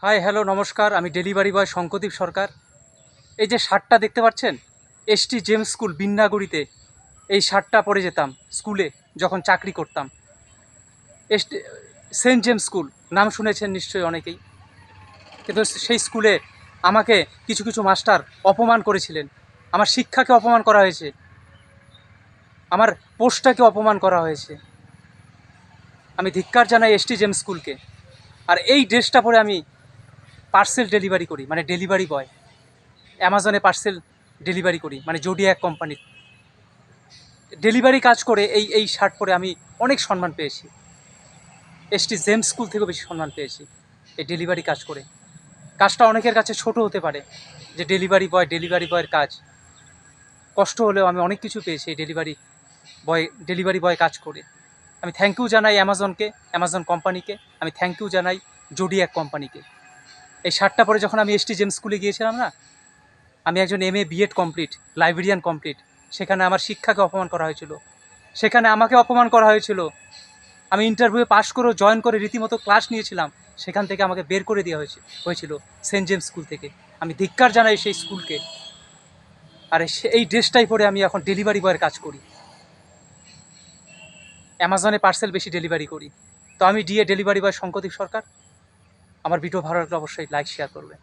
Hi hello নমস্কার, আমি delivery boy শঙ্কদীপ সরকার। এই যে শার্টটা দেখতে পাচ্ছেন, এসটি জেমস স্কুল বিন্নাগুড়িতে এই শার্টটা পরে যেতাম স্কুলে যখন চাকরি করতাম। এসটি সেন্ট জেমস স্কুল নাম শুনেছেন নিশ্চয়ই অনেকেই। কিন্তু সেই স্কুলে আমাকে কিছু কিছু মাস্টার অপমান করেছিলেন, আমার শিক্ষাকে অপমান করা হয়েছে, আমার পোস্টটাকে অপমান করা হয়েছে। আমি ধিক্কার জানাই এসটি জেমস স্কুলকে। আর এই ড্রেসটা পরে আমি পার্সেল ডেলিভারি করি, মানে ডেলিভারি বয়, অ্যামাজনে পার্সেল ডেলিভারি করি, মানে জোডিয়াক কোম্পানির ডেলিভারি কাজ করে এই শার্ট পরে আমি অনেক সম্মান পেয়েছি। এসটি জেমস স্কুল থেকেও বেশি সম্মান পেয়েছি এই ডেলিভারি কাজ করে। কাজটা অনেকের কাছে ছোট হতে পারে, যে ডেলিভারি বয়ের কাজ কষ্ট হলেও আমি অনেক কিছু পেয়েছি এই ডেলিভারি বয় কাজ করে। আমি থ্যাংক ইউ জানাই অ্যামাজনকে, অ্যামাজন কোম্পানিকে। আমি থ্যাংক ইউ জানাই জোডিয়াক কোম্পানিকে। এই শার্টটা পরে যখন আমি এসটি জেমস স্কুলে গিয়েছিলাম না, আমি একজন MA BEd complete, librarian complete, সেখানে আমার শিক্ষাকে অপমান করা হয়েছিল, সেখানে আমাকে অপমান করা হয়েছিল। আমি ইন্টারভিউ পাশ করেও জয়েন করে রীতিমতো ক্লাস নিয়েছিলাম, সেখান থেকে আমাকে বের করে দেওয়া হয়েছিল সেন্ট জেমস স্কুল থেকে। আমি ধিক্কার জানাই সেই স্কুলকে। আর এই ড্রেসটাই পরে আমি এখন ডেলিভারি বয়ের কাজ করি, অ্যামাজনে পার্সেল বেশি ডেলিভারি করি। তো আমি ডেলিভারি বয় শঙ্কদীপ সরকার। আমার ভিডিও ভালো লাগলে অবশ্যই লাইক শেয়ার করবে।